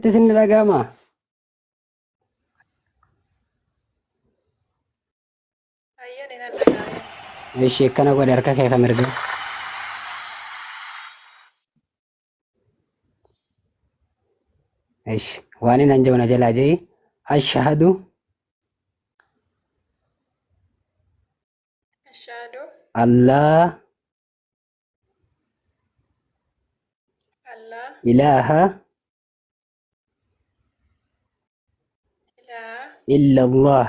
Sini agama. Ayah dengan negara. Aisyah kana gua darka kayak kamera dia. Aish, wani nanja wana jala aja. Asyhadu Asyhadu Allah alla ilaha ilaha illallah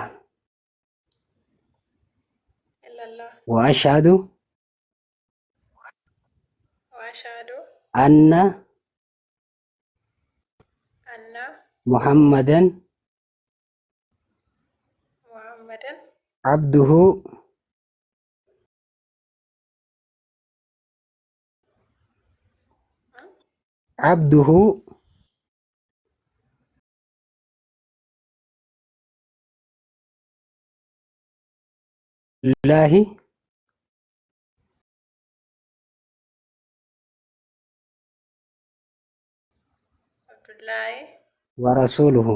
illallah wa asyhadu wa asyhadu anna anna Muhammadan Muhammadan abduhu hmm? abduhu lillahi Abdullahi wa rasuluhu.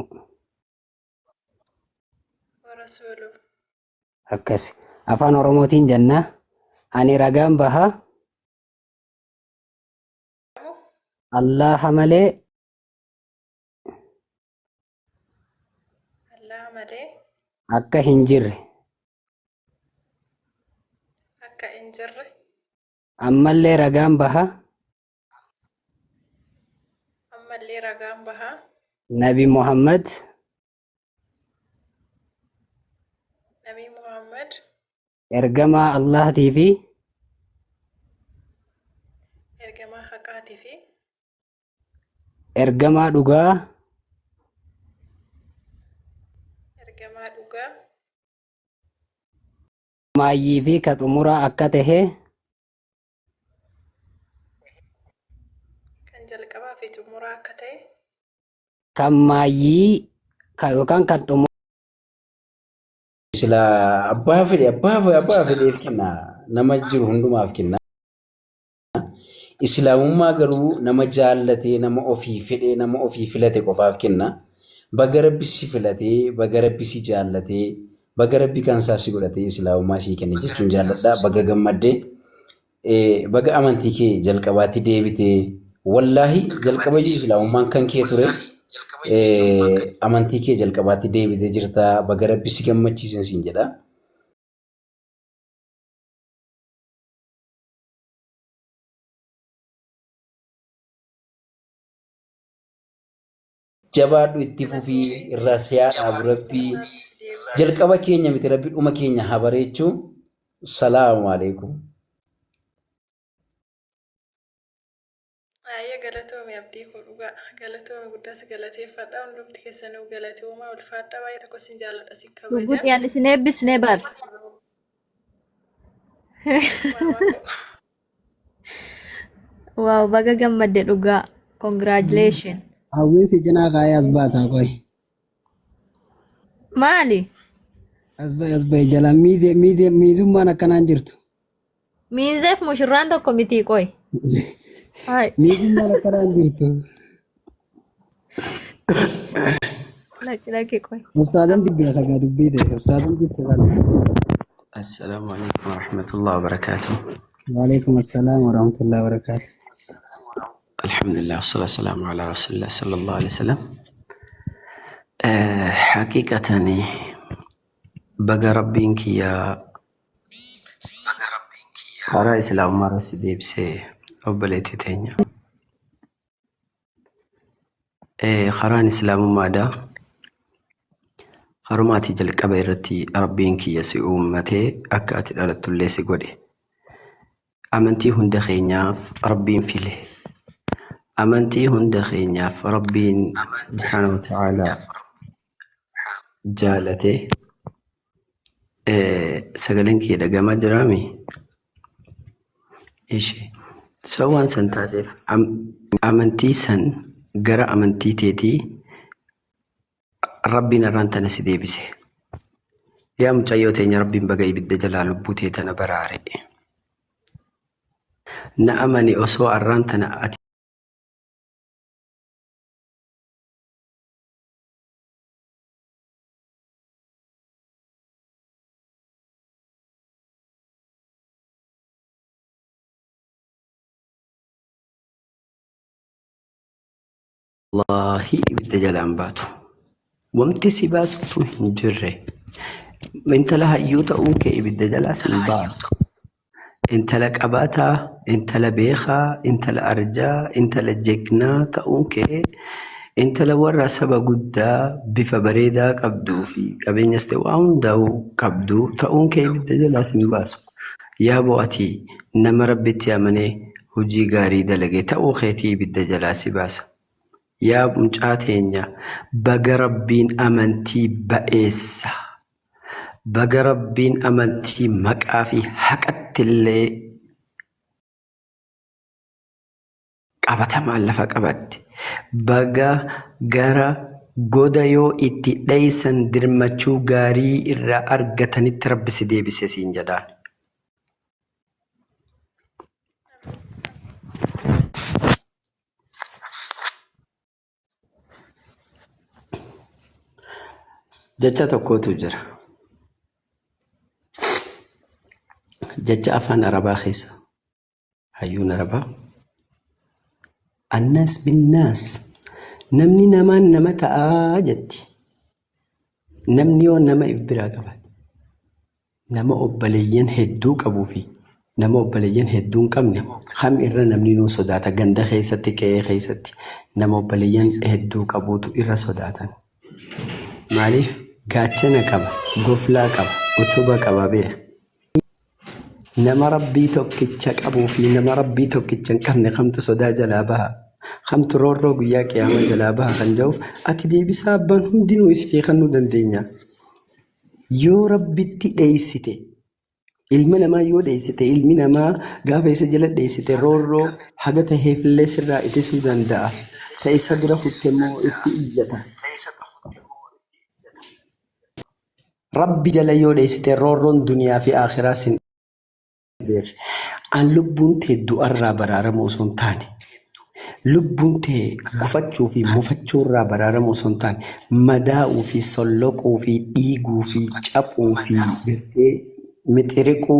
wa rasuluh. Akkas. Afaan Oromootiin jenna. Ani ragaan baha Kamu Allah malee Allah made akka hin jirre. akka injirre Ammallee ragaan baha ammallee ragaan baha Nabi Muhammad Nabi Muhammad ergamaa Allahtii fi ergamaa haqaatii fi ergamaa dhugaa ergamaa dhugaa maayyii fi ka xumuraa akka tahe kan jalqabaa fi xumuraa akka ta'e kan maayyii yookaan kan xumuraa Sila abbaa fedheef kenna nama jiru hundumaaf kenna. Islaamummaa garuu nama jaallatee nama ofii fedhee nama ofii filate qofaaf kenna. Baga Rabbi si filatee baga Rabbi si jaallatee baga Rabbi kan isaa si godhatee islaamummaa sii kenne jechuun jaalladha. Baga gammaddee baga amantii kee jalqabaatti deebitee wallaahi jalqaba jiru islaamummaan kan kee ture. Amantii kee jalqabaatti deebitee jirta baga Rabbi si gammachiisin siin jedha. Jabaadhu itti fufii irraa siyaadhaaf Rabbii jalqaba keenya miti Rabbi dhuma keenya haa bareechuu. Salaamu alaikum. Ayah galatoomii abdii koo dhugaa galatoomii guddaas galateeffadha hundumti keessanuu galatoomaa ulfaadha baay'ee tokko sin jaalladha sin kabaja. Lubbuutti aan isin eebbisnee bar. Waaw baga gammadde dhugaa. Congratulations. hawwiin si cinaa kaayee as baasaa qoy. Maali? As bahe jala miizummaan akkanaan jirtu. Miinzeef mushurraan tokko mitii qoy. Hai. Miizummaan akkanaan jirtu. Laki qoy. Ustaazan dubbii dhagaa dubbii ta'e ustaazan dubbii dhagaa. السلام عليكم ورحمة الله وبركاته. وعليكم السلام ورحمة الله وبركاته. الحمد لله والصلاة والسلام على رسول الله صلى الله عليه وسلم. حقيقة بقى ربينك يا هرا إسلام مرة سدي بسي أبليتي تينيا خران إسلام مادا خرماتي جل كبيرتي ربينك يا سي أمتي أكاتي على التلسي قولي أمنتي هند خينياف ربين فيله أمنتي هند خينياف ربين سبحانه وتعالى جالته سجلنك لقى مجرامي إيشي سوان سنتادف أمنتي سن جرى أمنتي تيتي ربنا رانتنا سيدي بسه يا متعيوتين ربي بقى بدي جلال بوتي تنا براري نأمني أسوأ الرانتنا والله بدجال أنباتو ومتي سباس هنجري انت لها يوتا اوكي بدجال أنبات انت لك أباتا انت لبيخا انت لأرجا انت لجكنا تأوكي انت لورا سبا قدا بفبريدا قبدو في قبين يستوى داو قبدو تأوكي بدجال أنباسو يا بواتي نما ربتي أمني هجي غاري دلقي تأوخيتي بدجال أنباسو يا بمجاتينيا بقى ربين أمنتي بأيسا بقى ربين أمنتي مقافي حقت اللي قبت مالفا قبت بقى غرا قودا يو اتي ليسن درمچو غاري إرا أرغتني تربس دي بسيسين جدان جچا tokkotu jira jecha afaan arabaa keessa hayyuun arabaa annas binnaas namni namaan nama ta'aa jetti namni yoo nama ibbiraa qabaate nama obboleeyyan hedduu qabuu fi nama obboleeyyan hedduu hin qabne kam irra namni nuu sodaata ganda keessatti qe'ee keessatti nama obboleeyyan hedduu qabuutu irra sodaatan maaliif gaachana qaba goflaa qaba utuba qaba bee nama rabbii tokkicha qabuu fi nama rabbii tokkicha hin qabne kamtu sodaa jalaa baha kamtu roorroo guyyaa qiyaama jalaa baha kan jedhuuf ati deebisaa abbaan hundinuu isfii kannuu dandeenya yoo rabbitti dheeysite ilma namaa yoo dheeysite ilmi namaa gaafa isa jala dheeysite roorroo haga taheefillee sirraa itisuu danda'a ta isa bira futtemmoo itti iyyata rabbi jala yoo dheeysite roorroon duniyaa fi aakhiraa sin beek an lubbuun tee du'arraa baraaramu osoo hin taane lubbuun tee gufachuu fi mufachuu irraa baraaramu osoo hin taane madaa'uu fi solloquu fi dhiiguu fi caphuu fi gartee mixiriquu